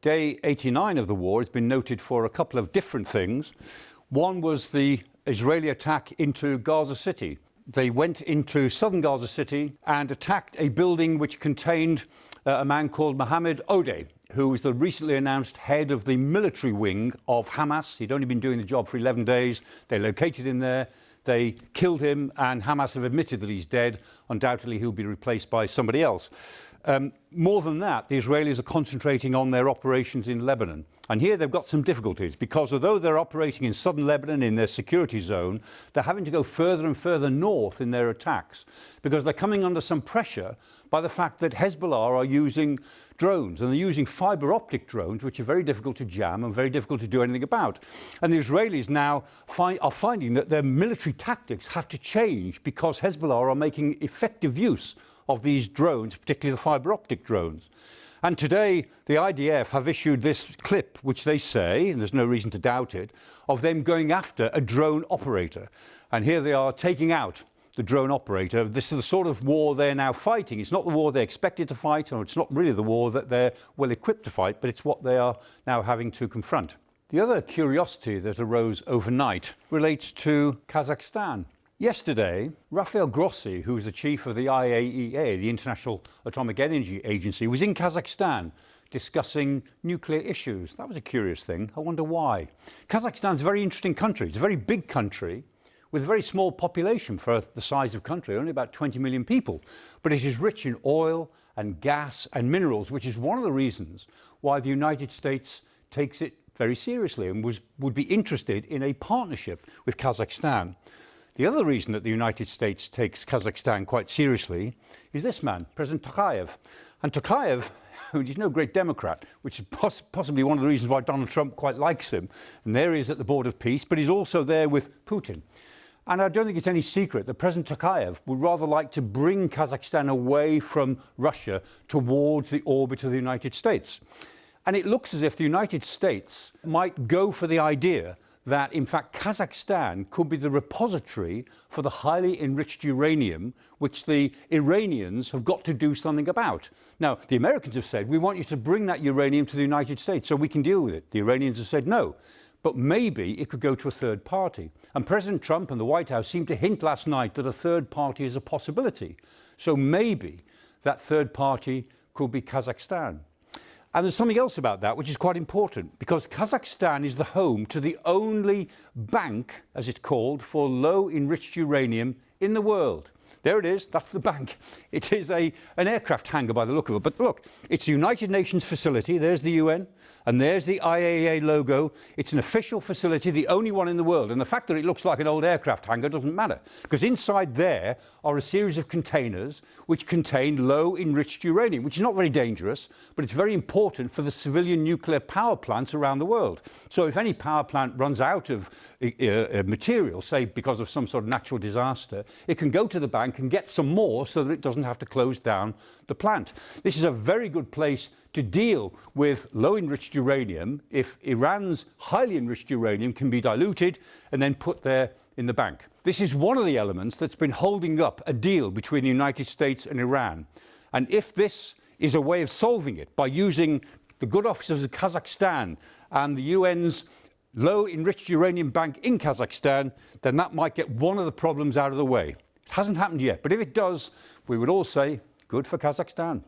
Day 89 of the war has been noted for a couple of different things. One was the Israeli attack into Gaza City. They went into southern Gaza City and attacked a building which contained a man called Mohammed Odeh, who was the recently announced head of the military wing of Hamas. He'd only been doing the job for 11 days. They located him there. They killed him, and Hamas have admitted that he's dead. Undoubtedly, he'll be replaced by somebody else. More than that, the Israelis are concentrating on their operations in Lebanon. And here they've got some difficulties because although they're operating in southern Lebanon in their security zone, they're having to go further and further north in their attacks because they're coming under some pressure by the fact that Hezbollah are using drones, and they're using fiber optic drones, which are very difficult to jam and very difficult to do anything about. And the Israelis now are finding that their military tactics have to change because Hezbollah are making effective use of these drones, particularly the fiber optic drones. And today, the IDF have issued this clip, which they say, and there's no reason to doubt it, of them going after a drone operator. And here they are taking out the drone operator. This is the sort of war they're now fighting. It's not the war they expected to fight, or it's not really the war that they're well equipped to fight, but it's what they are now having to confront. The other curiosity that arose overnight relates to Kazakhstan. Yesterday, Rafael Grossi, who's the chief of the IAEA, the International Atomic Energy Agency, was in Kazakhstan discussing nuclear issues. That was a curious thing. I wonder why. Kazakhstan's a very interesting country. It's a very big country with a very small population for the size of country, only about 20 million people. But it is rich in oil and gas and minerals, which is one of the reasons why the United States takes it very seriously and would be interested in a partnership with Kazakhstan. The other reason that the United States takes Kazakhstan quite seriously is this man, President Tokayev. And Tokayev, he's no great Democrat, which is possibly one of the reasons why Donald Trump quite likes him. And there he is at the board of peace, but he's also there with Putin. And I don't think it's any secret that President Tokayev would rather like to bring Kazakhstan away from Russia towards the orbit of the United States. And it looks as if the United States might go for the idea that, in fact, Kazakhstan could be the repository for the highly enriched uranium, which the Iranians have got to do something about. Now, the Americans have said, we want you to bring that uranium to the United States so we can deal with it. The Iranians have said no. But maybe it could go to a third party. And President Trump and the White House seemed to hint last night that a third party is a possibility. So maybe that third party could be Kazakhstan. And there's something else about that which is quite important, because Kazakhstan is the home to the only bank, as it's called, for low enriched uranium in the world. There it is, that's the bank. It is an aircraft hangar by the look of it. But look, it's a United Nations facility. There's the UN, and there's the IAEA logo. It's an official facility, the only one in the world. And the fact that it looks like an old aircraft hangar doesn't matter, because inside there are a series of containers which contain low enriched uranium, which is not very dangerous, but it's very important for the civilian nuclear power plants around the world. So if any power plant runs out of material, say because of some sort of natural disaster, it can go to the bank and get some more so that it doesn't have to close down the plant. This is a very good place to deal with low enriched uranium if Iran's highly enriched uranium can be diluted and then put there in the bank. This is one of the elements that's been holding up a deal between the United States and Iran. And if this is a way of solving it by using the good offices of Kazakhstan and the UN's low enriched uranium bank in Kazakhstan, then that might get one of the problems out of the way. It hasn't happened yet, but if it does, we would all say, good for Kazakhstan.